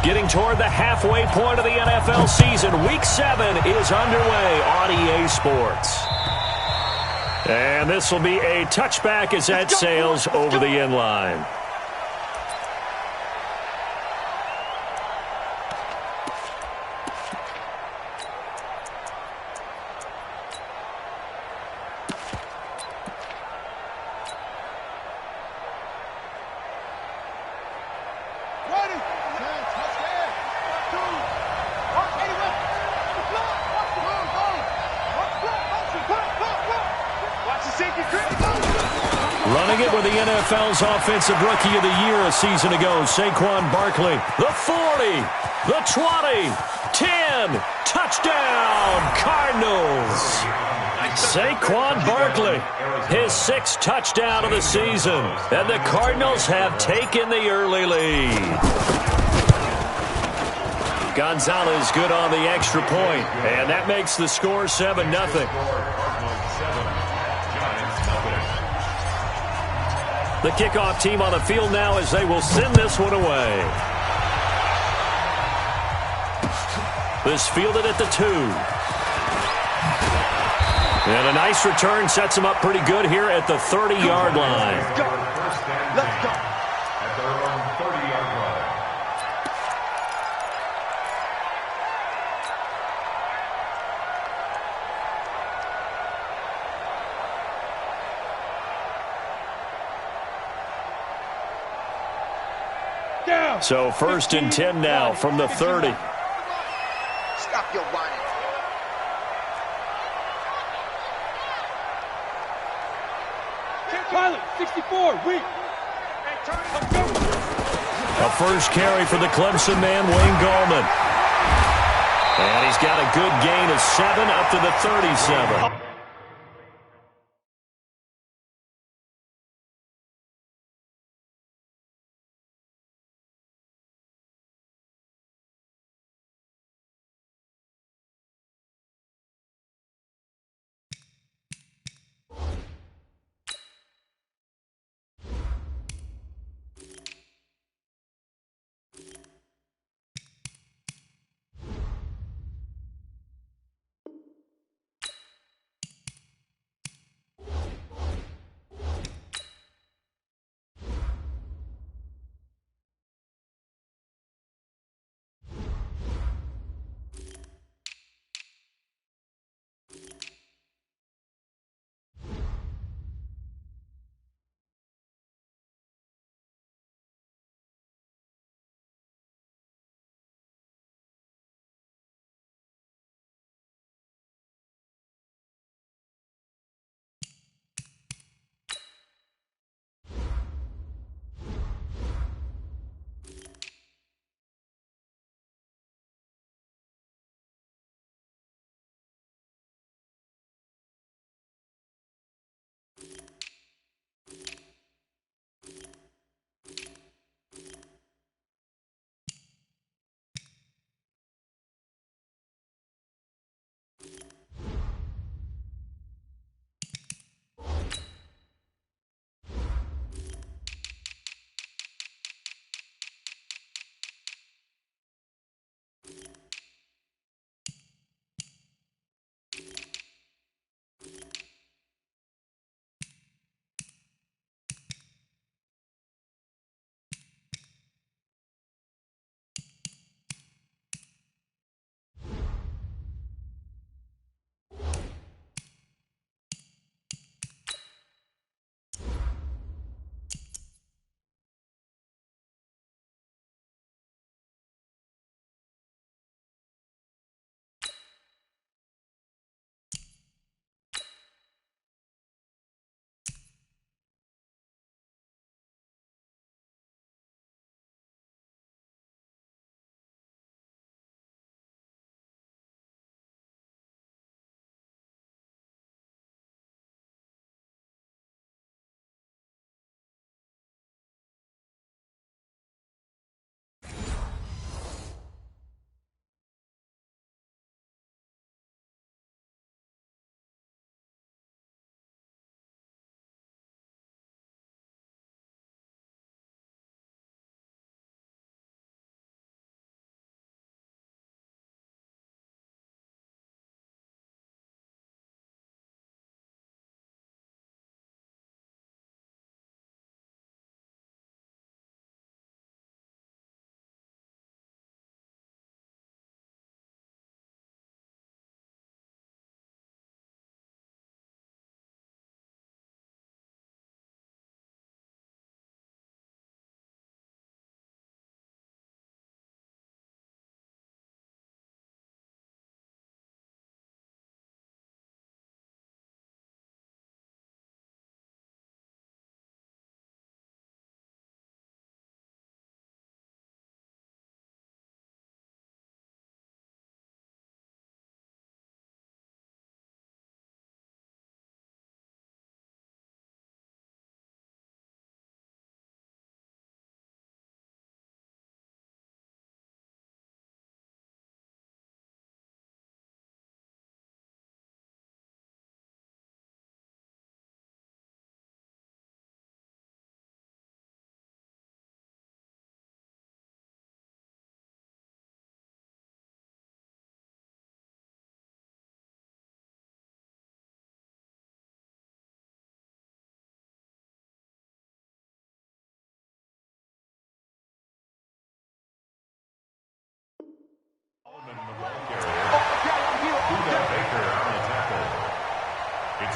Getting toward the halfway point of the NFL season. Week 7 is underway on EA Sports. And this will be a touchback as that sails over the end line. Running it with the NFL's Offensive Rookie of the Year a season ago, Saquon Barkley. The 40, the 20, 10, touchdown, Cardinals. Saquon Barkley, his 6th touchdown of the season, and the Cardinals have taken the early lead. Gonzalez good on the extra point, and that makes the score 7-0. The kickoff team on the field now as they will send this one away. This fielded at the 2. And a nice return sets him up pretty good here at the 30-yard line. Let's go. At their own 30-yard line. So 1st and 10 now from the 30. Stop your whining. Pilot, 64, weak. A first carry for the Clemson man, Wayne Gallman. And he's got a good gain of 7 up to the 37.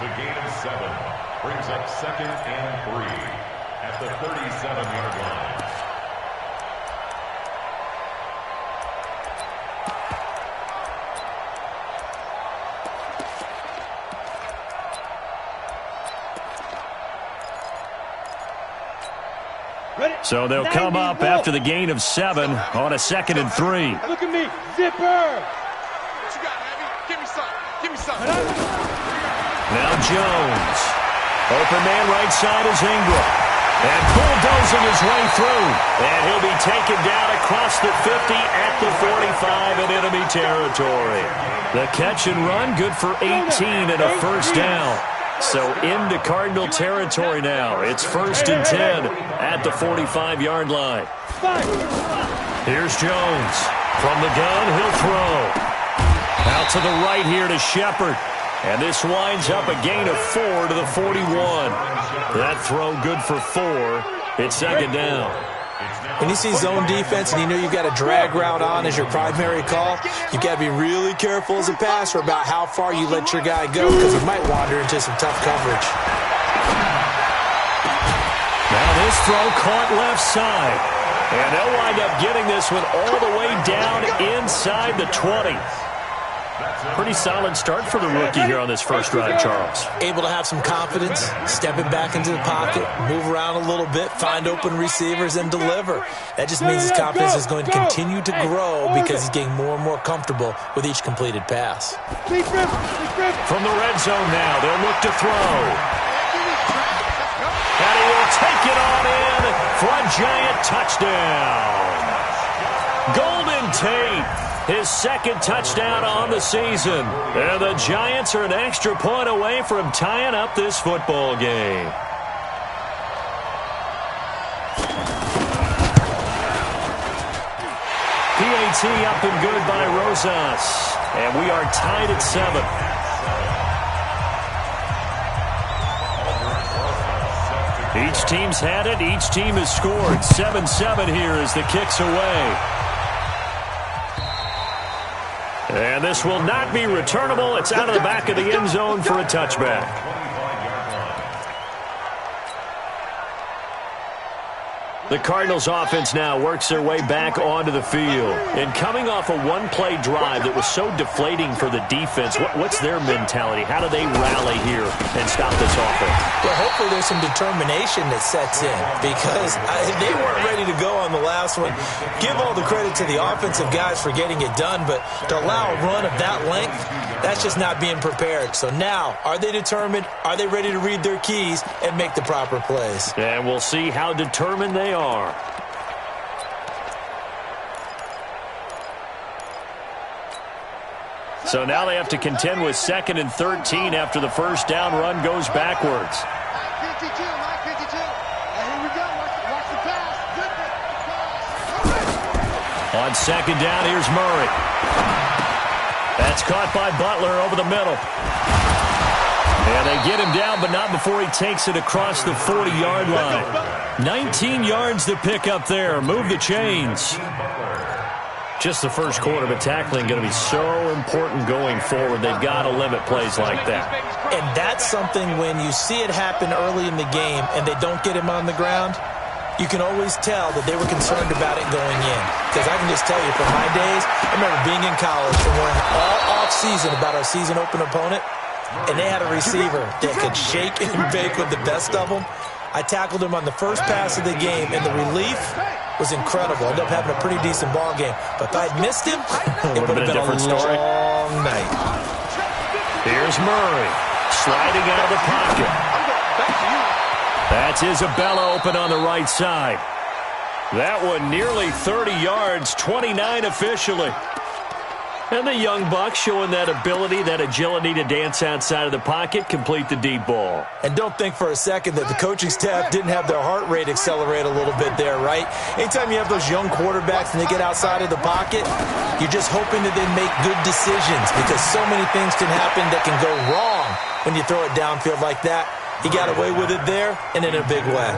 It's a gain of 7. Brings up 2nd and 3 at the 37-yard line. So they'll come up after the gain of 7 on a 2nd and 3. Look at me, zipper. What you got, Abby? Give me some. Give me some. Now Jones. Open man right side is Ingram. And bulldozing his way through. And he'll be taken down across the 50 at the 45 in enemy territory. The catch and run good for 18 and a first down. So into Cardinal territory now. It's 1st and 10 at the 45-yard line. Here's Jones. From the gun, he'll throw. Out to the right here to Shepard. And this winds up a gain of 4 to the 41. That throw good for 4. It's 2nd down. When you see zone defense and you know you've got a drag route on as your primary call, you've got to be really careful as a passer about how far you let your guy go because he might wander into some tough coverage. Now this throw caught left side. And they'll wind up getting this one all the way down inside the 20. Pretty solid start for the rookie here on this first drive, Charles. Able to have some confidence, stepping back into the pocket, move around a little bit, find open receivers, and deliver. That just means his confidence is going to continue to grow because he's getting more and more comfortable with each completed pass. From the red zone now, they'll look to throw. And he will take it on in for a giant touchdown. Golden Tate. His 2nd touchdown on the season. And the Giants are an extra point away from tying up this football game. PAT up and good by Rosas. And we are tied at 7. Each team's had it. Each team has scored. 7-7 here as the kick's away. And this will not be returnable. It's out of the back of the end zone for a touchback. The Cardinals offense now works their way back onto the field. And coming off a one-play drive that was so deflating for the defense, what's their mentality? How do they rally here and stop this offense? Well, hopefully there's some determination that sets in because they weren't ready to go on the last one. Give all the credit to the offensive guys for getting it done, but to allow a run of that length, that's just not being prepared. So now, are they determined? Are they ready to read their keys and make the proper plays? And we'll see how determined they are. So now they have to contend with 2nd and 13 after the first down run goes backwards. 52, Mike 52. And here we go. Watch the pass. Good. On 2nd down, here's Murray. That's caught by Butler over the middle. And they get him down, but not before he takes it across the 40-yard line. 19 yards to pick up there. Move the chains. Just the first quarter, but tackling going to be so important going forward. They've got to limit plays like that. And that's something when you see it happen early in the game and they don't get him on the ground, you can always tell that they were concerned about it going in. Because I can just tell you from my days, I remember being in college and worrying all off-season about our season open opponent, and they had a receiver that could shake and bake with the best of them. I tackled him on the first pass of the game, and the relief was incredible. Ended up having a pretty decent ball game. But if I'd missed him, it would have been a long night. Here's Murray, sliding out of the pocket. That's Isabella open on the right side. That one nearly 30 yards, 29 officially. And the young buck showing that ability, that agility to dance outside of the pocket, complete the deep ball. And don't think for a second that the coaching staff didn't have their heart rate accelerate a little bit there, right? Anytime you have those young quarterbacks and they get outside of the pocket, you're just hoping that they make good decisions because so many things can happen that can go wrong when you throw it downfield like that. He got away with it there and in a big way.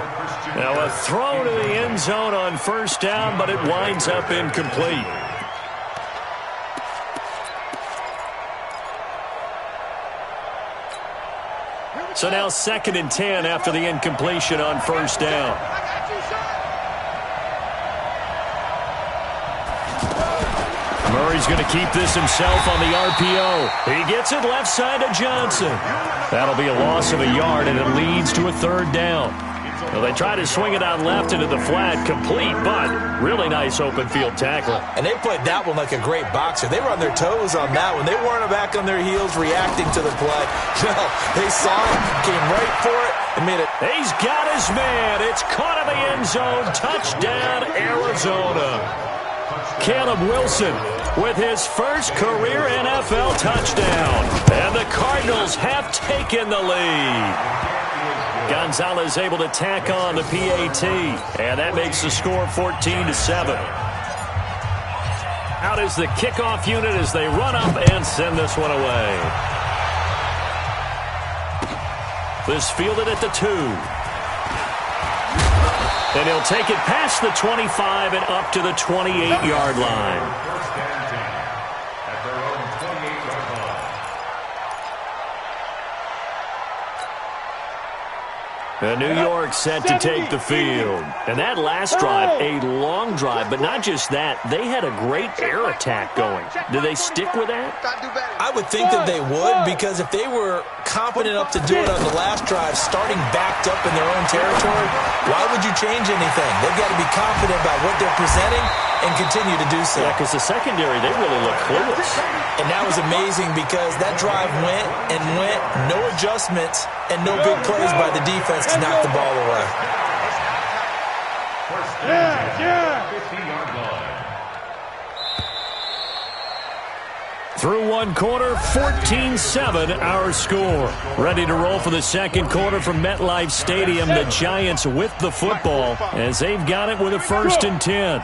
Now a throw to the end zone on first down, but it winds up incomplete. So now 2nd and 10 after the incompletion on first down. Murray's going to keep this himself on the RPO. He gets it left side to Johnson. That'll be a loss of a yard, and it leads to a 3rd down. Well, they try to swing it out left into the flat, complete, but really nice open field tackle. And they played that one like a great boxer. They were on their toes on that one. They weren't back on their heels reacting to the play. No, they saw it, came right for it, and made it. He's got his man. It's caught in the end zone. Touchdown, Arizona. Caleb Wilson with his first career NFL touchdown. And the Cardinals have taken the lead. Gonzalez able to tack on the PAT. And that makes the score 14-7. Out is the kickoff unit as they run up and send this one away. This fielded at the 2. And he'll take it past the 25 and up to the 28-yard line. First and 10 at their own 28-yard line. And New York set to take the field. And that last drive, a long drive, but not just that. They had a great air attack going. Do they stick with that? I would think that they would, because if they were confident enough to do it on the last drive, starting backed up in their own territory, why would you change anything? They've got to be confident about what they're presenting and continue to do so. Yeah, because the secondary, they really look clueless. And that was amazing because that drive went and went, no adjustments, and no big plays by the defense to knock the ball away. First and 10, 15-yard line. Through one quarter, 14-7 our score. Ready to roll for the second quarter from MetLife Stadium. The Giants with the football as they've got it with a 1st and 10.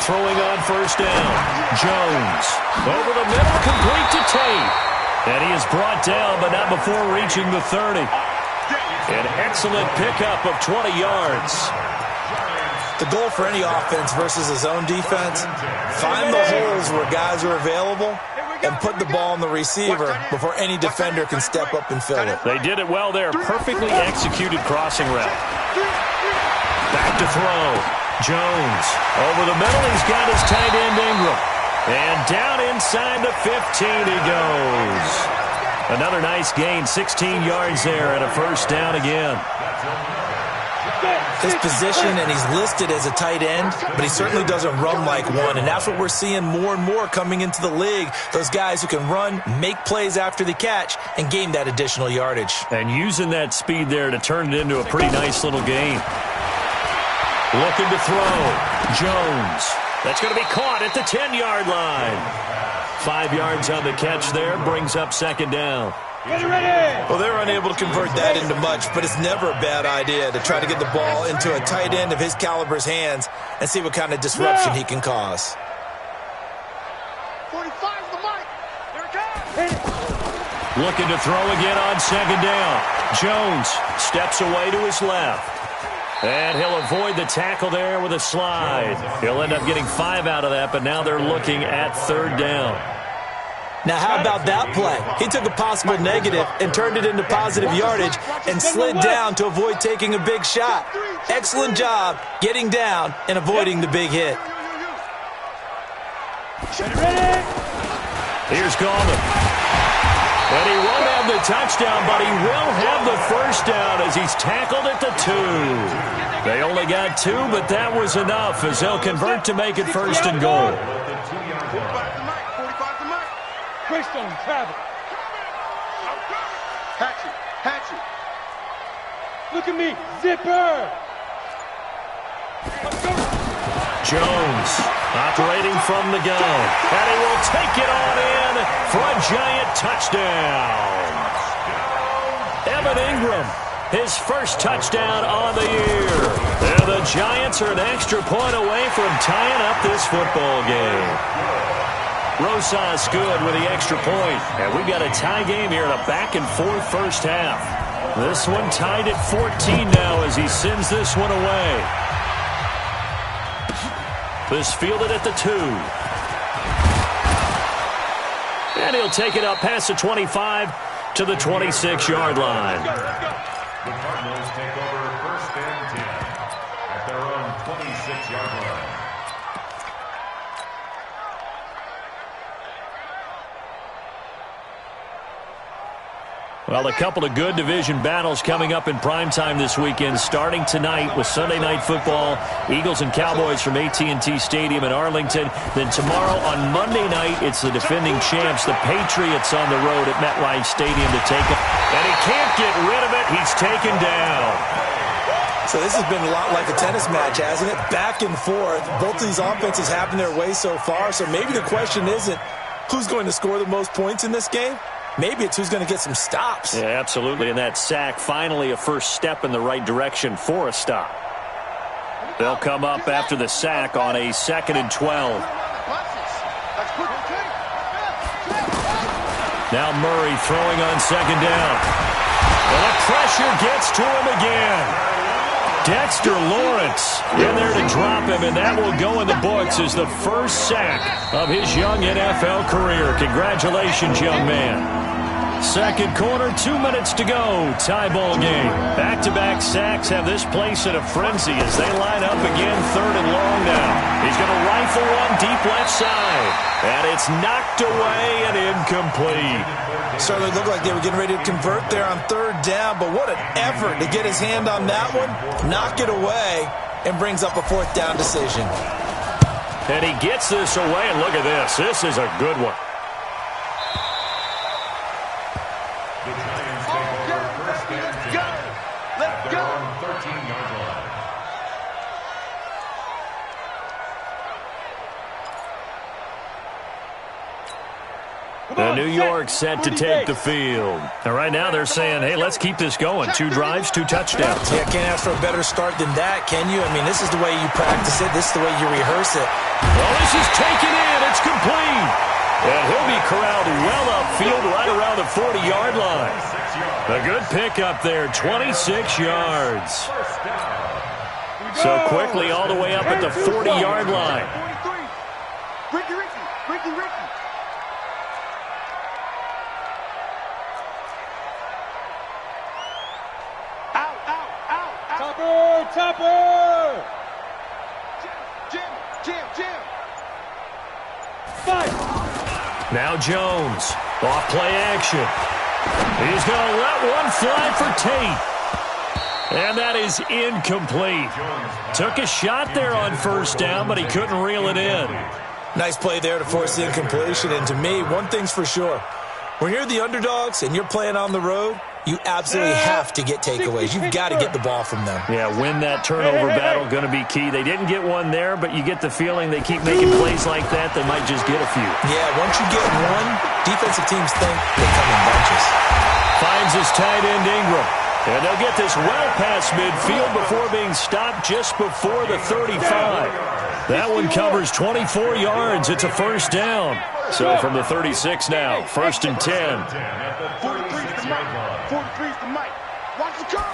Throwing on first down. Jones. Over the middle, complete to Tate. And he is brought down, but not before reaching the 30. An excellent pickup of 20 yards. The goal for any offense versus a zone defense, find the holes where guys are available and put the ball on the receiver before any defender can step up and fill it. They did it well there. Perfectly executed crossing route. Back to throw. Jones. Over the middle, he's got his tight end Ingram. And down inside the 15 he goes. Another nice gain, 16 yards there and a 1st down again. His position, and he's listed as a tight end, but he certainly doesn't run like one, and that's what we're seeing more and more coming into the league. Those guys who can run, make plays after the catch, and gain that additional yardage. And using that speed there to turn it into a pretty nice little gain. Looking to throw. Jones. That's going to be caught at the 10-yard line. 5 yards on the catch there, brings up 2nd down. Well, they're unable to convert that into much, but it's never a bad idea to try to get the ball into a tight end of his caliber's hands and see what kind of disruption he can cause. 45's the mic. Here it comes. Looking to throw again on 2nd down. Jones steps away to his left. And he'll avoid the tackle there with a slide. He'll end up getting 5 out of that, but now they're looking at 3rd down. Now, how about that play? He took a possible negative and turned it into positive yardage and slid down to avoid taking a big shot. Excellent job getting down and avoiding the big hit. Here's Gallman. And he won't have the touchdown, but he will have the 1st down as he's tackled at the 2. They only got 2, but that was enough as they'll convert to make it 1st and goal. Greystone, travel. Hatchet. Look at me, zipper. Jones operating from the gun. And he will take it on in for a Giant touchdown. Evan Ingram, his first touchdown on the year. And the Giants are an extra point away from tying up this football game. Rosas good with the extra point. And we've got a tie game here in a back-and-forth first half. This one tied at 14 now as he sends this one away. This fielded at the 2. And he'll take it up past the 25 to the 26-yard line. The Cardinals take over 1st and 10 at their own 26-yard line. Well, a couple of good division battles coming up in primetime this weekend, starting tonight with Sunday Night Football, Eagles and Cowboys from AT&T Stadium in Arlington. Then tomorrow on Monday night, it's the defending champs, the Patriots, on the road at MetLife Stadium to take it. And he can't get rid of it. He's taken down. So this has been a lot like a tennis match, hasn't it? Back and forth. Both of these offenses having their way so far. So maybe the question isn't who's going to score the most points in this game. Maybe it's who's going to get some stops. Yeah, absolutely. And that sack, finally a first step in the right direction for a stop. They'll come up after the sack on a 2nd and 12. Now Murray throwing on 2nd down. And the pressure gets to him again. Dexter Lawrence in there to drop him, and that will go in the books as the first sack of his young NFL career. Congratulations, young man. Second quarter, 2 minutes to go. Tie ball game. Back-to-back sacks have this place in a frenzy as they line up again, 3rd and long now. He's going to rifle one deep left side. And it's knocked away and incomplete. Certainly looked like they were getting ready to convert there on 3rd down, but what an effort to get his hand on that one, knock it away, and brings up a 4th down decision. And he gets this away, and look at this. This is a good one. The Giants take over 1st and 10 at their own 13-yard line. The New York set to take the field. And right now they're saying, hey, let's keep this going. 2 drives, 2 touchdowns. Yeah, can't ask for a better start than that, can you? I mean, this is the way you practice it. This is the way you rehearse it. Well, this is taken in. It's complete. And he'll be corralled well upfield right around the 40-yard line. A good pickup there, 26 yards. So quickly all the way up at the 40-yard line. Ricky. Out. Topper! Jim. Fight! Now Jones, off play action. He's going to let one fly for Tate. And that is incomplete. Took a shot there on 1st down, but he couldn't reel it in. Nice play there to force the incompletion. And to me, one thing's for sure. When you're the underdogs and you're playing on the road, you absolutely have to get takeaways. You've got to get the ball from them. Yeah, win that turnover battle, going to be key. They didn't get one there, but you get the feeling they keep making plays like that, they might just get a few. Yeah, once you get one, defensive teams think they come in bunches. Finds his tight end Ingram. And they'll get this well past midfield before being stopped just before the 35. That one covers 24 yards. It's a 1st down. So from the 36 now, 1st and 10. 43's the mic. Watch the curve.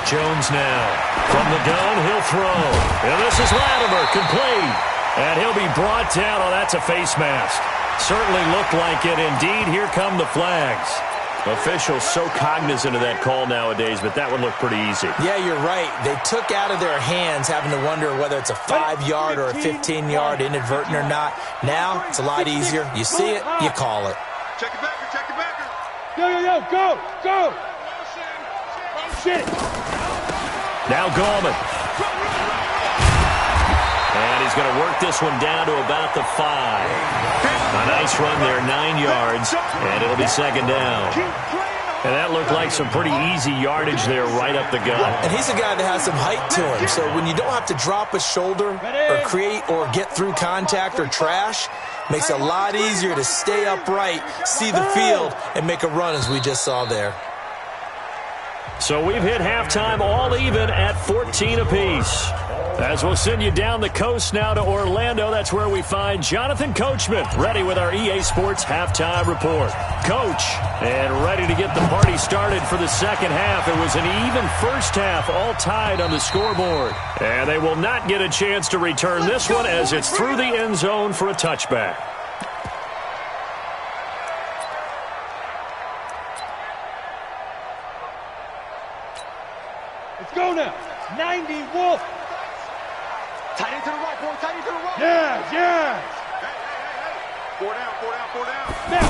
Jones now. From the gun, he'll throw. And this is Latimer, complete. And he'll be brought down. Oh, that's a face mask. Certainly looked like it. Indeed, here come the flags. Officials so cognizant of that call nowadays, but that would look pretty easy. Yeah, you're right. They took out of their hands having to wonder whether it's a 5-yard or a 15-yard inadvertent or not. Now, it's a lot easier. You see it, you call it. Check it backer. Yo, go! Shit! Now Gallman. And he's going to work this one down to about the 5. A nice run there, 9 yards, and it'll be 2nd down. And that looked like some pretty easy yardage there right up the gut. And he's a guy that has some height to him, so when you don't have to drop a shoulder or create or get through contact or trash, makes it a lot easier to stay upright, see the field, and make a run as we just saw there. So we've hit halftime all even at 14 apiece. As we'll send you down the coast now to Orlando, that's where we find Jonathan Coachman, ready with our EA Sports halftime report. Coach, and ready to get the party started for the second half. It was an even first half, all tied on the scoreboard. And they will not get a chance to return this one as it's through the end zone for a touchback. Let's go now. 90, Wolf. Tight end to the right, boy. Tight end to the right. Yeah. Four down. Now.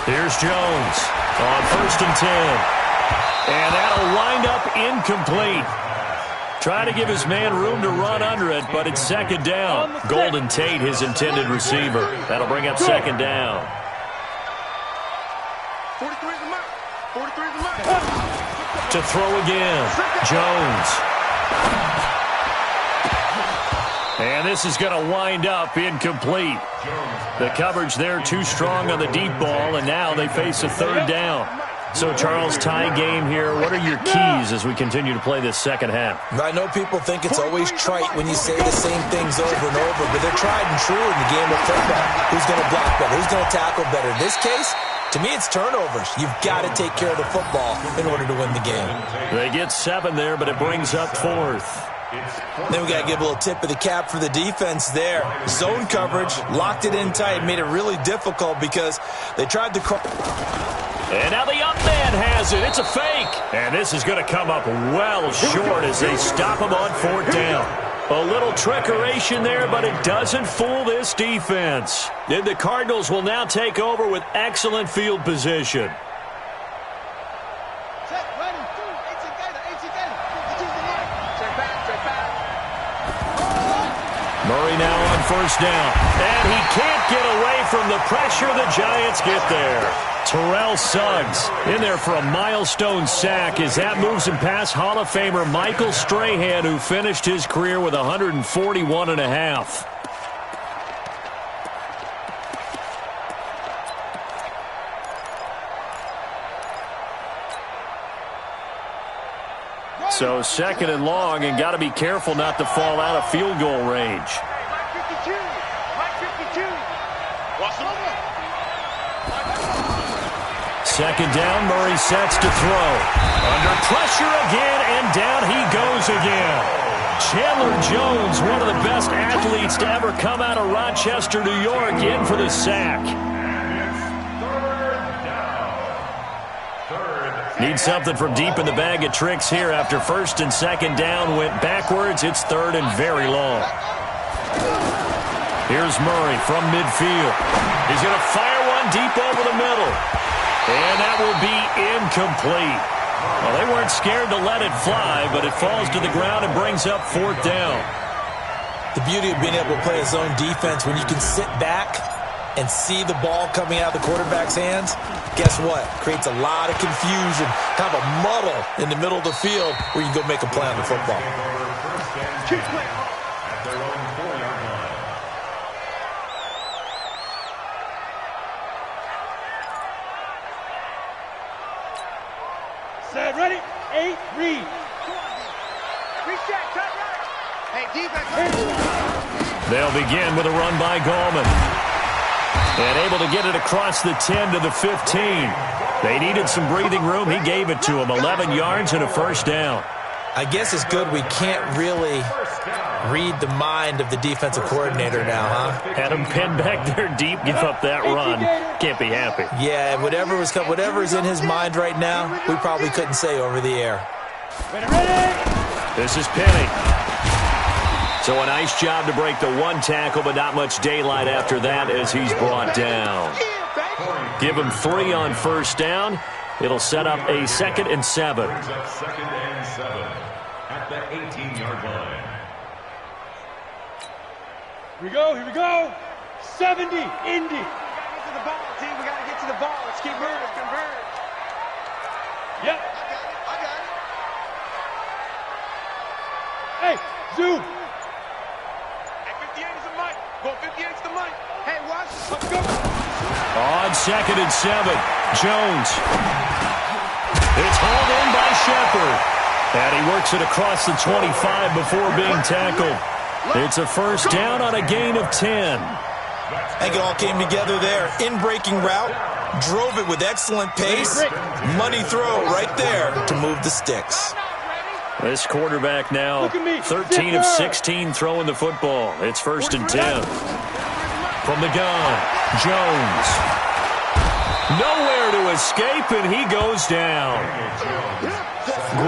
Here's Jones on 1st and 10. And that'll wind up incomplete. Trying to give his man room to run under it, but it's 2nd down. Golden Tate, his intended receiver. That'll bring up 2nd down. 43 is the mark. 43 is the mark. To throw again, Jones. And this is going to wind up incomplete. The coverage there too strong on the deep ball, and now they face a 3rd down. So, Charles, tie game here. What are your keys as we continue to play this second half? I know people think it's always trite when you say the same things over and over, but they're tried and true in the game of football. Who's going to block better? Who's going to tackle better? In this case, to me, it's turnovers. You've got to take care of the football in order to win the game. They get 7 there, but it brings up 4th. Then we got to give a little tip of the cap for the defense there. Zone coverage, locked it in tight, made it really difficult because they tried to... And now the up man has it. It's a fake. And this is going to come up well short as they stop him on 4th down. A little trickeration there, but it doesn't fool this defense. And the Cardinals will now take over with excellent field position. Set, ready, 18 gator. 52 the mark. Check back. Murray now on 1st down. And he can't get away from the pressure. The Giants get there. Terrell Suggs in there for a milestone sack as that moves him past Hall of Famer Michael Strahan, who finished his career with 141.5. So 2nd and long, and got to be careful not to fall out of field goal range. Right 52. Right 52. Watch him. 2nd down, Murray sets to throw. Under pressure again, and down he goes again. Chandler Jones, one of the best athletes to ever come out of Rochester, New York, in for the sack. Need something from deep in the bag of tricks here after 1st and 2nd down went backwards. It's 3rd and very long. Here's Murray from midfield. He's going to fire one deep over the middle. And that will be incomplete. Well, they weren't scared to let it fly, but it falls to the ground and brings up 4th down. The beauty of being able to play a zone defense when you can sit back and see the ball coming out of the quarterback's hands, guess what? Creates a lot of confusion, kind of a muddle in the middle of the field where you can go make a play on the football. At their own 4-yard line. Set, ready. 8, read. Reset, cut right. Hey, defense. They'll begin with a run by Gallman. And able to get it across the 10 to the 15. They needed some breathing room. He gave it to them. 11 yards and a 1st down. I guess it's good we can't really read the mind of the defensive coordinator now, huh? Had him pinned back there deep, give up that run. Can't be happy. Yeah, whatever is in his mind right now, we probably couldn't say over the air. Ready. This is Penny. So a nice job to break the 1 tackle, but not much daylight after that as he's brought down. Give him 3 on 1st down. It'll set up a 2nd and 7. Brings up 2nd and 7 at the 18-yard line. Here we go. 70, Indy. We gotta get to the ball, team. We gotta get to the ball. Let's keep moving. Convert. Yep. I got it. Hey, zoom. Hey, 58 is the mic. Go 58 is the mic. Hey, watch. Let's go. On 2nd and 7, Jones. It's hauled in by Shepard. And he works it across the 25 before being tackled. It's a 1st down on a gain of 10. I think it all came together there. In-breaking route, drove it with excellent pace. Money throw right there to move the sticks. This quarterback now 13 of 16 throwing the football. It's 1st and 10. From the gun, Jones. Nowhere to escape, and he goes down.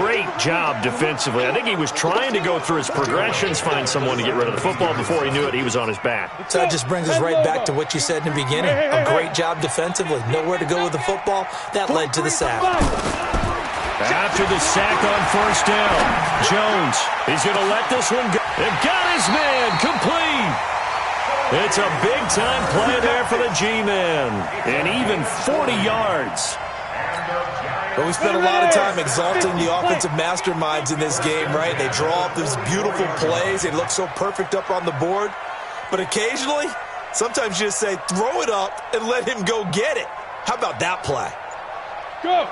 Great job defensively. I think he was trying to go through his progressions, find someone to get rid of the football. Before he knew it, he was on his back. So that just brings us right back to what you said in the beginning. A great job defensively. Nowhere to go with the football. That led to the sack. After the sack on first down, Jones, he's going to let this one go. They've got his man complete. It's a big-time play there for the G-Man. And even 40 yards. But we spent a lot of time exalting the offensive masterminds in this game, right? They draw up these beautiful plays. They look so perfect up on the board. But occasionally, sometimes you just say, throw it up and let him go get it. How about that play? Go.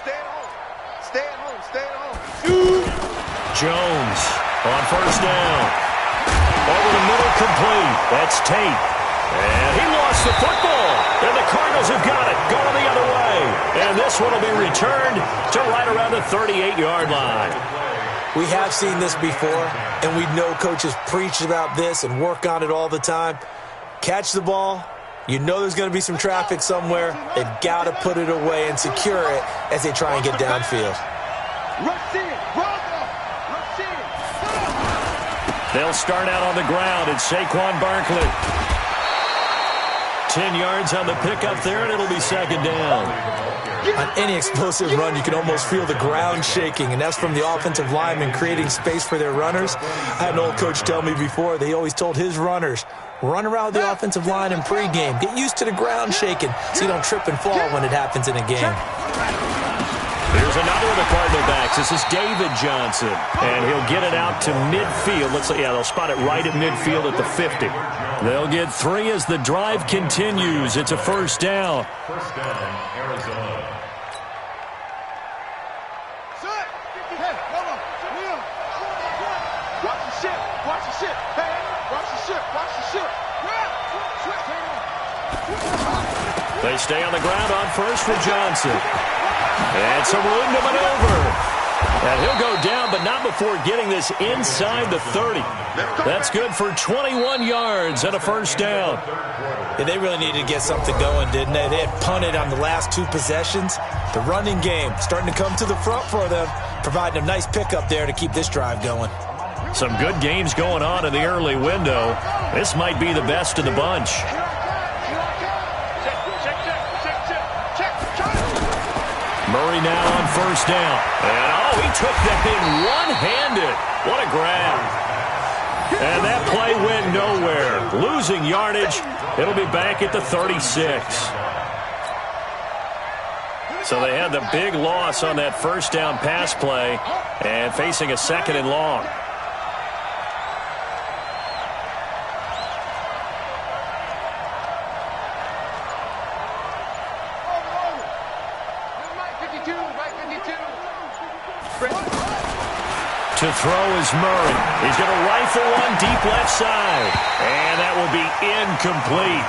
Stay at home. Stay at home. Stay at home. Jones on first down. Over the middle, complete. That's Tate. And he lost the football. And the Cardinals have got it. Going the other way. And this one will be returned to right around the 38-yard line. We have seen this before, and we know coaches preach about this and work on it all the time. Catch the ball. You know there's going to be some traffic somewhere. They've got to put it away and secure it as they try and get downfield. They'll start out on the ground. It's Saquon Barkley. 10 yards on the pickup there, and it'll be second down. On any explosive run, you can almost feel the ground shaking, and that's from the offensive linemen creating space for their runners. I had an old coach tell me before, they always told his runners, run around with the offensive line in pregame. Get used to the ground shaking so you don't trip and fall when it happens in a game. Here's another of the Cardinal backs. This is David Johnson, and he'll get it out to midfield. They'll spot it right at midfield at the 50. They'll get 3 as the drive continues. It's a first down. First down, Arizona. Hey, hold on. Will. Watch the ship. Watch the ship. Hey, watch the ship. Watch the ship. They stay on the ground on first for Johnson. And some room to maneuver. And he'll go down, but not before getting this inside the 30. That's good for 21 yards and a first down. Yeah, they really needed to get something going, didn't they? They had punted on the last 2 possessions. The running game starting to come to the front for them, providing a nice pickup there to keep this drive going. Some good games going on in the early window. This might be the best of the bunch. Murray now on first down. And, he took that in one-handed. What a grab. And that play went nowhere. Losing yardage. It'll be back at the 36. So they had the big loss on that first down pass play and facing a second and long. To throw is Murray. He's going to rifle one deep left side. And that will be incomplete.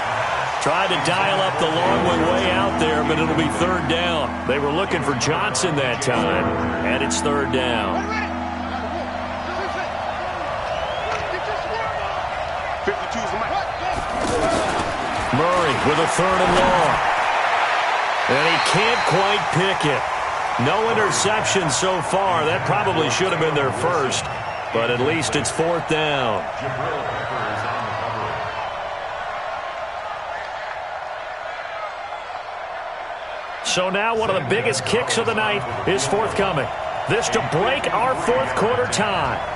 Tried to dial up the long one way out there, but it'll be third down. They were looking for Johnson that time, and it's third down. Murray with a third and long. And he can't quite pick it. No interception so far. That probably should have been their first, but at least it's fourth down. So now one of the biggest kicks of the night is forthcoming. This to break our fourth quarter tie.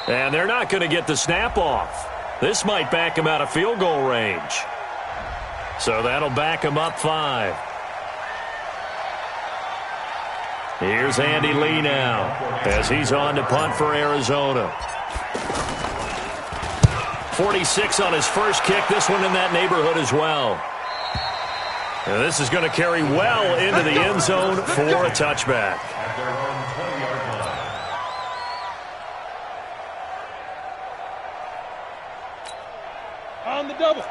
And they're not going to get the snap off. This might back him out of field goal range. So that'll back him up 5. Here's Andy Lee now as he's on to punt for Arizona. 46 on his first kick. This one in that neighborhood as well. And this is going to carry well into the end zone for a touchback. At their own 20-yard line. On the double.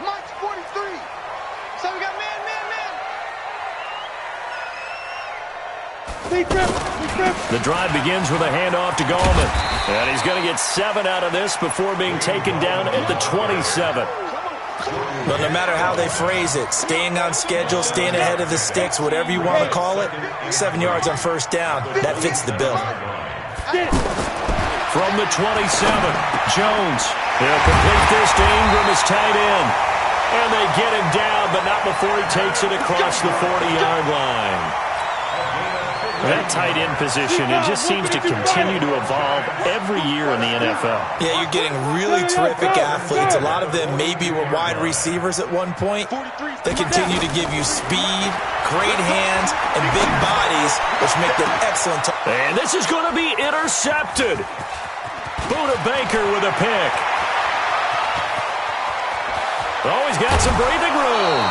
Mike's 43. So we got man. Lead grip. The drive begins with a handoff to Gallman. And he's going to get 7 out of this before being taken down at the 27. But no matter how they phrase it, staying on schedule, staying ahead of the sticks, whatever you want to call it, 7 yards on first down, that fits the bill. From the 27, Jones. He'll complete this to Ingram as tight end. And they get him down, but not before he takes it across the 40-yard line. That tight end position, it just seems to continue to evolve every year in the NFL. Yeah, you're getting really terrific athletes. A lot of them maybe were wide receivers at one point. They continue to give you speed, great hands, and big bodies, which make them excellent. And this is going to be intercepted. Buda Baker with a pick. Oh, he's got some breathing room.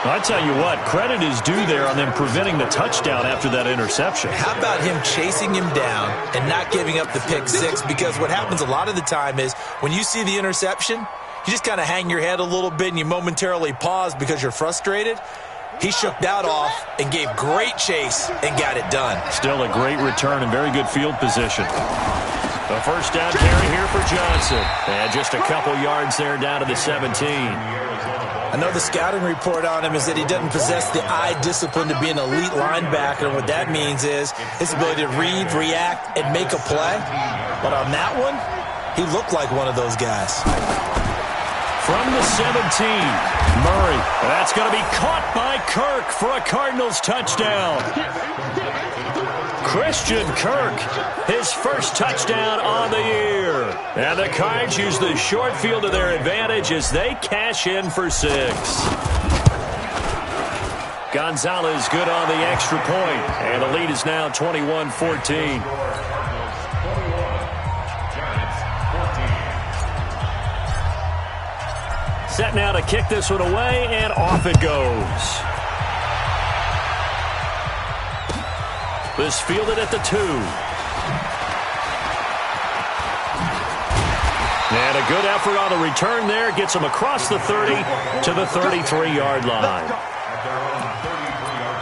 I tell you what, credit is due there on them preventing the touchdown after that interception. How about him chasing him down and not giving up the pick six? Because what happens a lot of the time is when you see the interception, you just kind of hang your head a little bit and you momentarily pause because you're frustrated. He shook that off and gave great chase and got it done. Still a great return and very good field position. The first down carry here for Johnson. And just a couple yards there down to the 17. I know the scouting report on him is that he doesn't possess the eye discipline to be an elite linebacker, and what that means is his ability to read, react, and make a play. But on that one, he looked like one of those guys. From the 17, Murray. That's going to be caught by Kirk for a Cardinals touchdown. Christian Kirk, his first touchdown on the year. And the Cards use the short field to their advantage as they cash in for 6. Gonzalez good on the extra point, and the lead is now 21-14. Set now to kick this one away, and off it goes. This fielded at the 2. And a good effort on the return there. Gets him across the 30 to the 33-yard line. At their own 33-yard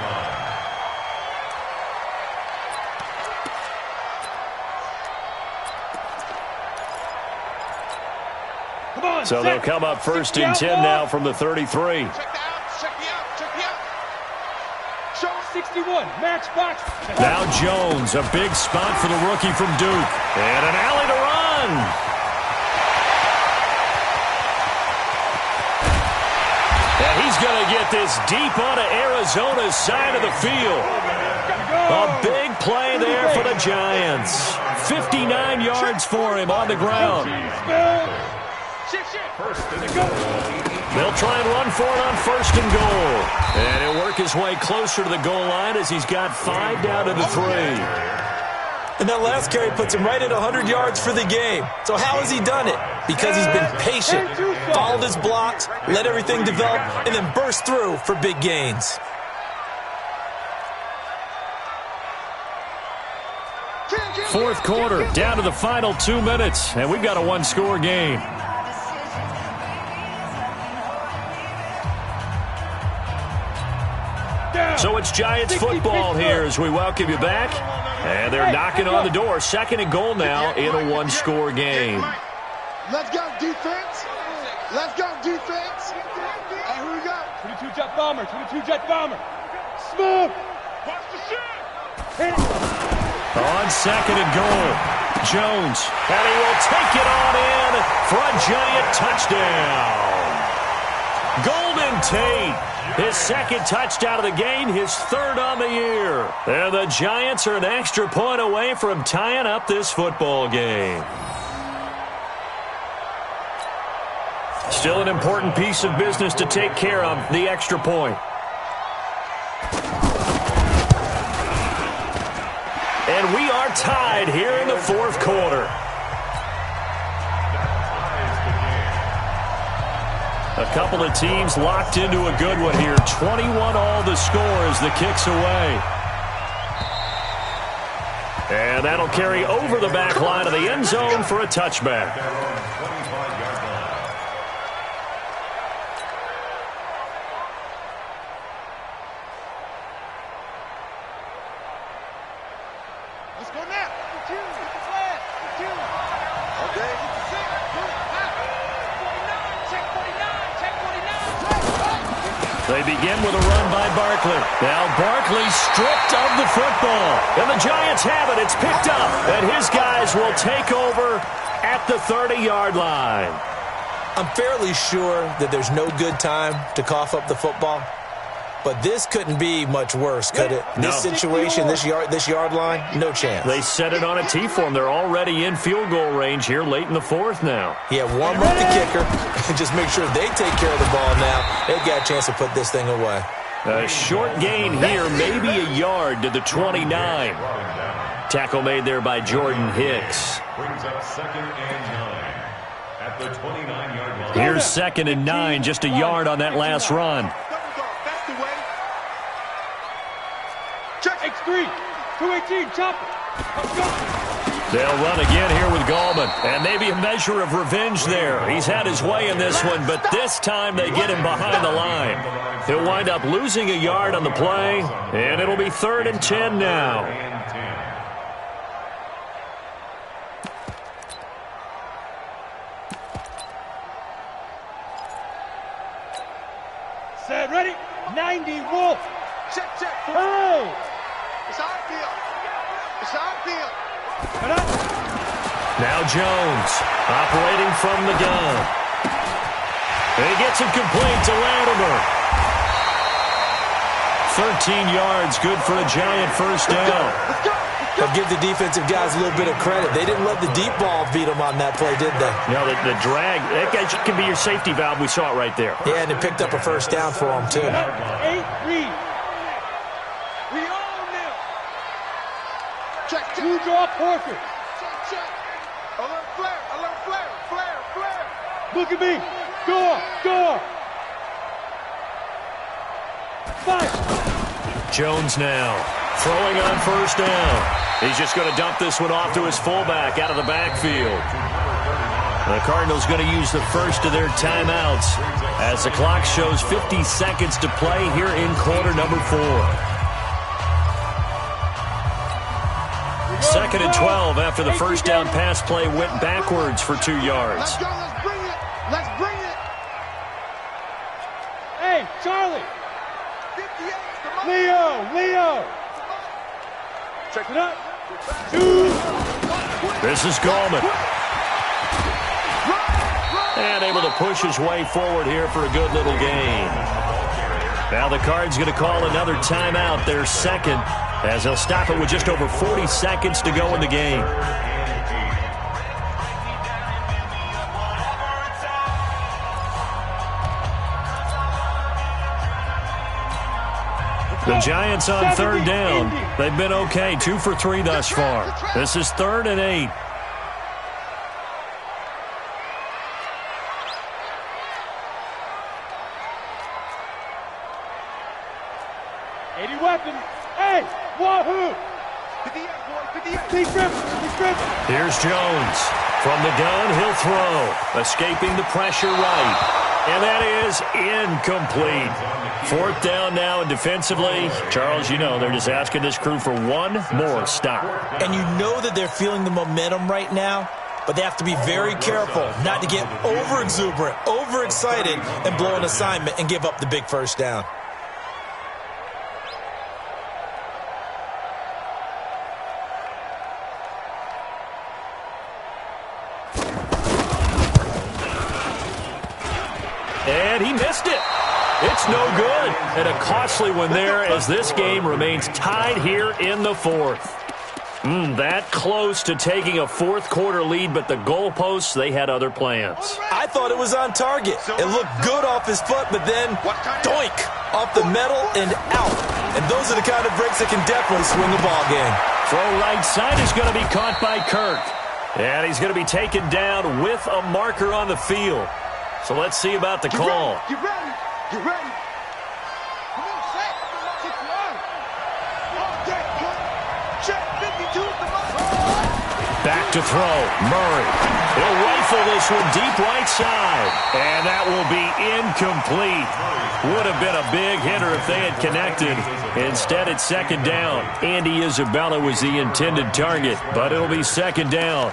line. Come on, So they'll come up first and 10 now from the 33. Check the out. Show 61, match box. Now Jones, a big spot for the rookie from Duke. And an alley to run. And he's going to get this deep onto Arizona's side of the field. A big play there for the Giants. 59 yards for him on the ground. They'll try and run for it on first and goal. And he'll work his way closer to the goal line as he's got 5 down to the 3. And that last carry puts him right at 100 yards for the game. So how has he done it? Because he's been patient, followed his blocks, let everything develop, and then burst through for big gains. Fourth quarter, down to the final 2 minutes, and we've got a one-score game. So it's Giants football here as we welcome you back. And they're knocking on the door. Second and goal now in a one-score game. Let's go, defense. Let's go, defense. Hey, here we go. 22 jet bomber, 22 jet bomber. Smooth. Watch the shit. Hit it. On second and goal, Jones. And he will take it on in for a Giant touchdown. Golden Tate. His second touchdown of the game, his third on the year. And the Giants are an extra point away from tying up this football game. Still an important piece of business to take care of, the extra point. And we are tied here in the fourth quarter. A couple of teams locked into a good one here. 21 all the score as the kick's away. And that'll carry over the back line of the end zone for a touchback. Let's go now. Okay. They begin with a run by Barkley. Now Barkley stripped of the football. And the Giants have it. It's picked up. And his guys will take over at the 30-yard line. I'm fairly sure that there's no good time to cough up the football. But this couldn't be much worse, could it? No. This situation, this yard line, no chance. They set it on a T for them. They're already in field goal range here late in the fourth now. Yeah, warm up the kicker and just make sure they take care of the ball now. They've got a chance to put this thing away. A short gain here, maybe a yard to the 29. Tackle made there by Jordan Hicks. Brings up 2nd and 9 at the 29-yard line. Here's 2nd and 9, just a yard on that last run. X3, 218, chop it. They'll run again here with Gallman. And maybe a measure of revenge there. He's had his way in this one, but this time they get him behind the line. He'll wind up losing a yard on the play, and it'll be 3rd and 10 now. Set, ready, 90, Wolf. Check. Hey! It's our field. It's our field. Now Jones operating from the gun. And he gets it complete to Latimer. 13 yards, good for a Giant first down. But give the defensive guys a little bit of credit. They didn't let the deep ball beat them on that play, did they? You know, the drag, that can be your safety valve. We saw it right there. Yeah, and it picked up a first down for them, too. 8-3. We own them. Check. Two draw Porter. Check. Alert flare. Look at me. Door. Fire. Jones now throwing on first down. He's just going to dump this one off to his fullback out of the backfield. The Cardinals going to use the first of their timeouts as the clock shows 50 seconds to play here in quarter number 4. 2nd and 12 after the first down pass play went backwards for 2 yards. Let's go. Let's bring it. Hey, Charlie. 58. Come on. Leo. Check It up. 2. This is Gallman. And able to push his way forward here for a good little gain. Now the Cards going to call another timeout, their second, as they'll stop it with just over 40 seconds to go in the game. The Giants on 3rd down. They've been okay, 2 for 3 thus far. This is 3rd and 8. Weapon. Hey, wahoo! 58. He's driven. Here's Jones. From the gun, he'll throw. Escaping the pressure right. And that is incomplete. 4th down now, and defensively, Charles, you know, they're just asking this crew for one more stop. And you know that they're feeling the momentum right now, but they have to be very careful not to get over-exuberant, over-excited, and blow an assignment and give up the big first down. And he missed it. It's no good. And a costly one there as this game remains tied here in the 4th. That close to taking a 4th quarter lead, but the goalposts, they had other plans. I thought it was on target. It looked good off his foot, but then doink, off the metal and out. And those are the kind of breaks that can definitely swing a ball game. Throw right side is going to be caught by Kirk. And he's going to be taken down with a marker on the field. So let's see about the call. Get ready. Get ready. Come on, set. Check your arm. Check 52 at the bottom. Back to throw. Murray. He'll rifle this one deep right side. And that will be incomplete. Would have been a big hitter if they had connected. Instead, it's second down. Andy Isabella was the intended target, but it'll be second down.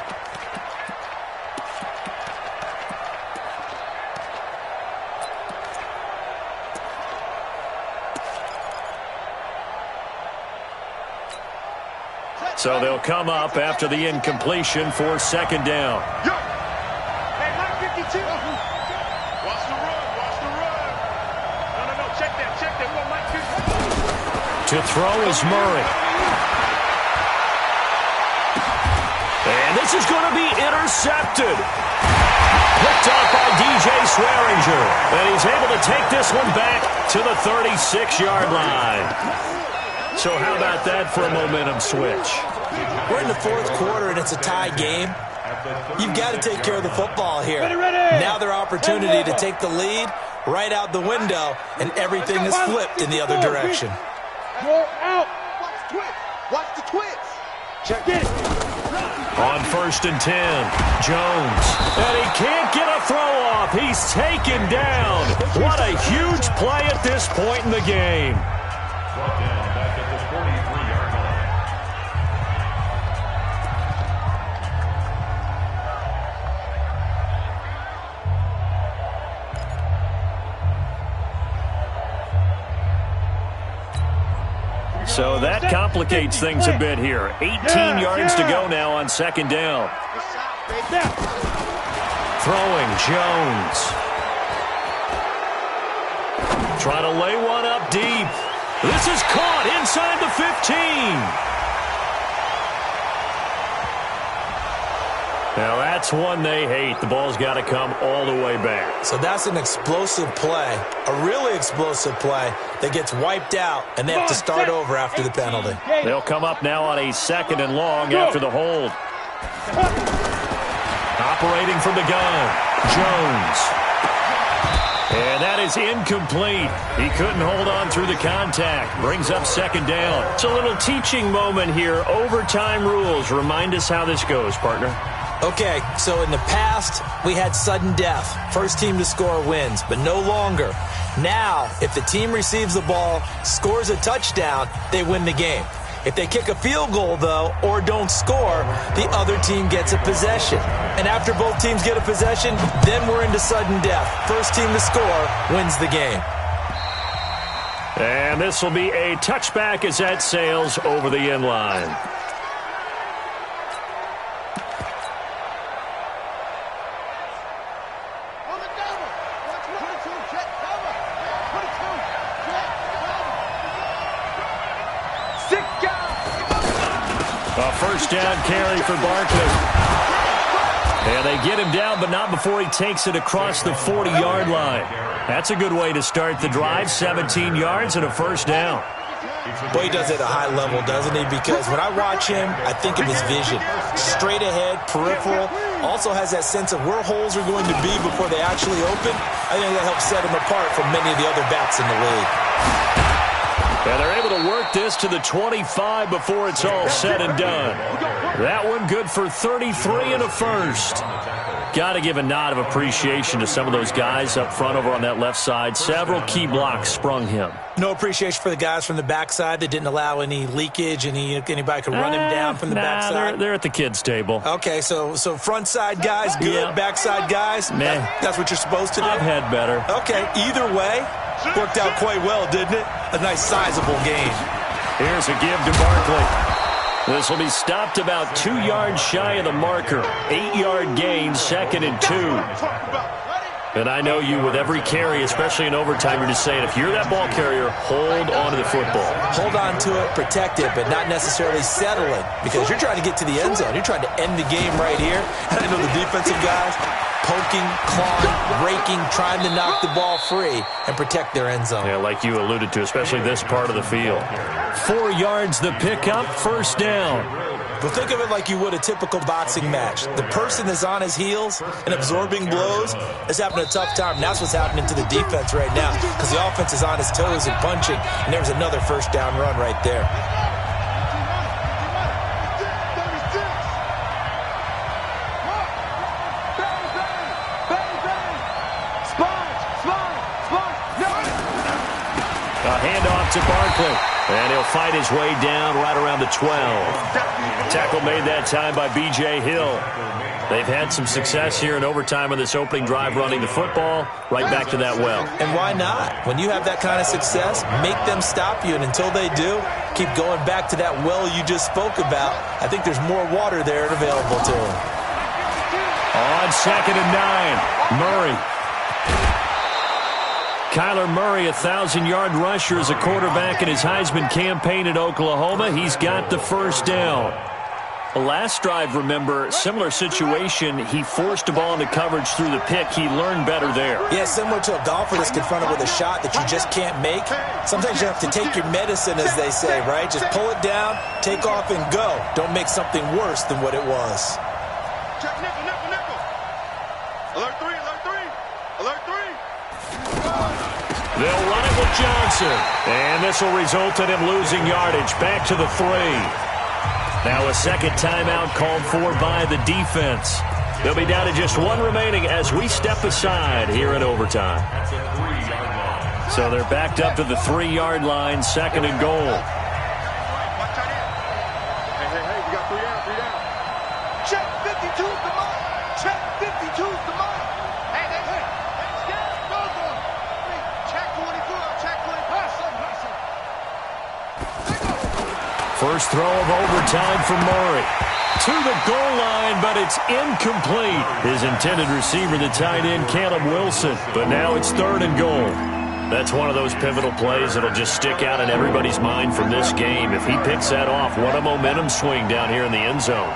So they'll come up after the incompletion for second down. Hey, Mike 52. Watch the run. Watch the run. No. Check that. Check that. What, Mike 52? To throw is Murray. And this is going to be intercepted. Picked off by DJ Swearinger. And he's able to take this one back to the 36-yard line. So how about that for a momentum switch? We're in the fourth quarter, and it's a tie game. You've got to take care of the football here. Ready. Now their opportunity to take the lead right out the window, and everything is flipped in the other direction. Go out. Watch the twist. Watch the twist. Check it. On 1st and 10, Jones. And he can't get a throw off. He's taken down. What a huge play at this point in the game. Brought down back at the 43-yard line. So that complicates things a bit here. 18 yards to go now on second down. Throwing Jones. Trying to lay one up deep. This is caught inside the 15. Now that's one they hate. The ball's got to come all the way back. So that's an explosive play, a really explosive play that gets wiped out, and they have to start over after the penalty. They'll come up now on a 2nd and long after the hold. Operating from the gun, Jones. And that is incomplete. He couldn't hold on through the contact. Brings up second down. It's a little teaching moment here. Overtime rules. Remind us how this goes, partner. Okay, so in the past, we had sudden death. First team to score wins, but no longer. Now, if the team receives the ball, scores a touchdown, they win the game. If they kick a field goal, though, or don't score, the other team gets a possession. And after both teams get a possession, then we're into sudden death. First team to score wins the game. And this will be a touchback as that sails over the end line. A first down carry for Barkley. And they get him down, but not before he takes it across the 40-yard line. That's a good way to start the drive. 17 yards and a first down. Boy, he does it at a high level, doesn't he? Because when I watch him, I think of his vision. Straight ahead, peripheral. Also has that sense of where holes are going to be before they actually open. I think that helps set him apart from many of the other backs in the league. And they're able to work this to the 25 before it's all said and done. That one good for 33 and a first. Got to give a nod of appreciation to some of those guys up front over on that left side. Several key blocks sprung him. No appreciation for the guys from the backside that didn't allow any leakage, anybody could run him down from the backside. They're at the kids' table. Okay, so front side guys good, Yeah. Backside guys, that's what you're supposed to do? I've had better. Okay, either way, worked out quite well, didn't it? A nice sizable gain. Here's a give to Barkley. This will be stopped about 2 yards shy of the marker. 8-yard gain, 2nd and 2. And I know you with every carry, especially in overtime, you're just saying, if you're that ball carrier, hold on to the football. Hold on to it, protect it, but not necessarily settle it, because you're trying to get to the end zone. You're trying to end the game right here. And I know the defensive guys poking, clawing, raking, trying to knock the ball free and protect their end zone. Yeah, like you alluded to, especially this part of the field. 4 yards the pickup, first down. But think of it like you would a typical boxing match. The person that's on his heels and absorbing blows is having a tough time. And that's what's happening to the defense right now because the offense is on his toes and punching. And there was another first down run right there. A handoff to Barkley. And he'll fight his way down right around the 12. Tackle made that time by B.J. Hill. They've had some success here in overtime on this opening drive running the football. Right back to that well. And why not? When you have that kind of success, make them stop you. And until they do, keep going back to that well you just spoke about. I think there's more water there and available to them. On 2nd and 9, Murray. Kyler Murray, 1,000-yard rusher as a quarterback in his Heisman campaign at Oklahoma. He's got the first down. The last drive, remember, similar situation. He forced a ball into coverage through the pick. He learned better there. Yeah, similar to a golfer that's confronted with a shot that you just can't make. Sometimes you have to take your medicine, as they say, right? Just pull it down, take off, and go. Don't make something worse than what it was. Check nickel, nickel, nickel. Alert 3, alert 3. Alert 3. They'll run it with Johnson. And this will result in him losing yardage. Back to the 3. Now a second timeout called for by the defense. They'll be down to just one remaining as we step aside here in overtime. So they're backed up to the 3-yard line, 2nd and goal. Hey, we got 3 down, 3 down. Check 52's the mark. Check 52's the mark. Hey. Check 24, check 24. First throw of overtime for Murray. To the goal line, but it's incomplete. His intended receiver, the tight end, Caleb Wilson. But now it's 3rd and goal. That's one of those pivotal plays that'll just stick out in everybody's mind from this game. If he picks that off, what a momentum swing down here in the end zone.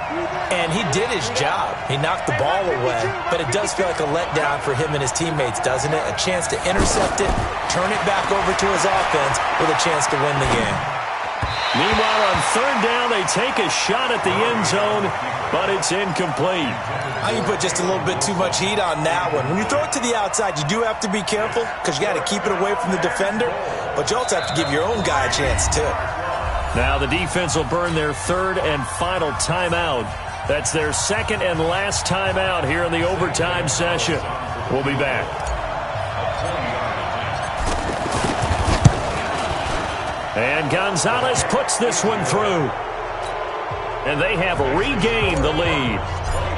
And he did his job. He knocked the ball away. But it does feel like a letdown for him and his teammates, doesn't it? A chance to intercept it, turn it back over to his offense with a chance to win the game. Meanwhile, on 3rd down, they take a shot at the end zone, but it's incomplete. I can put just a little bit too much heat on that one. When you throw it to the outside, you do have to be careful because you got to keep it away from the defender, but you also have to give your own guy a chance, too. Now the defense will burn their 3rd and final timeout. That's their 2nd and last timeout here in the overtime session. We'll be back. And Gonzalez puts this one through. And they have regained the lead.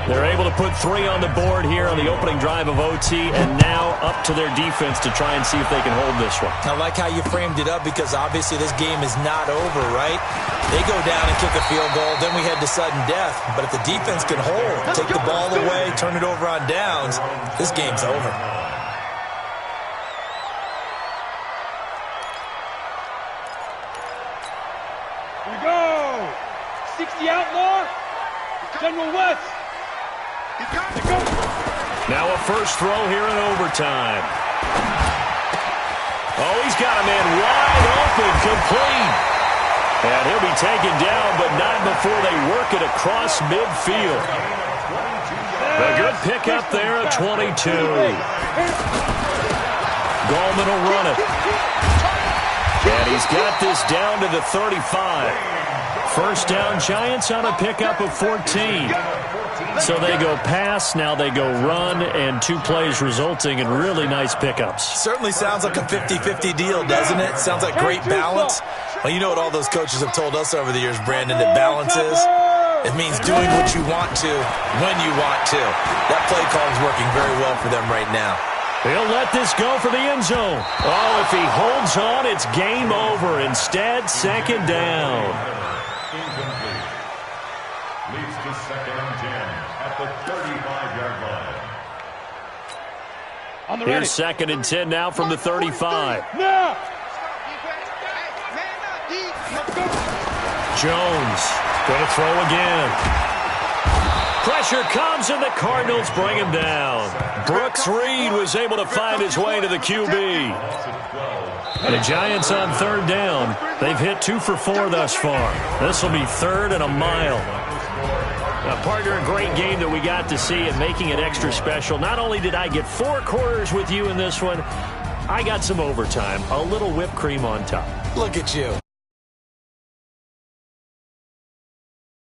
They're able to put 3 on the board here on the opening drive of OT, and now up to their defense to try and see if they can hold this one. I like how you framed it up because obviously this game is not over, right? They go down and kick a field goal, then we head to sudden death. But if the defense can hold, take the ball away, turn it over on downs, this game's over. Here we go. 60 outlaw. General West. Now a first throw here in overtime. Oh, he's got a man wide open, complete. And he'll be taken down, but not before they work it across midfield. A good pickup there at 22. Gallman will run it. And he's got this down to the 35. First down, Giants on a pickup of 14. So they go pass, now they go run, and 2 plays resulting in really nice pickups. Certainly sounds like a 50-50 deal, doesn't it? Sounds like great balance. Well, you know what all those coaches have told us over the years, Brandon, that balance is? It means doing what you want to, when you want to. That play call is working very well for them right now. He'll let this go for the end zone. Oh, if he holds on, it's game over. Instead, 2nd down. Incomplete. Leads to 2nd and 10 at the 35-yard line. On the ready. Here's 2nd and 10 now from the 35. Now. Jones going to throw again. Pressure comes, and the Cardinals bring him down. Brooks Reed was able to find his way to the QB. The Giants on 3rd down. They've hit 2 for 4 thus far. This will be 3rd and a mile. Partner, a great game that we got to see and making it extra special. Not only did I get 4 quarters with you in this one, I got some overtime, a little whipped cream on top. Look at you.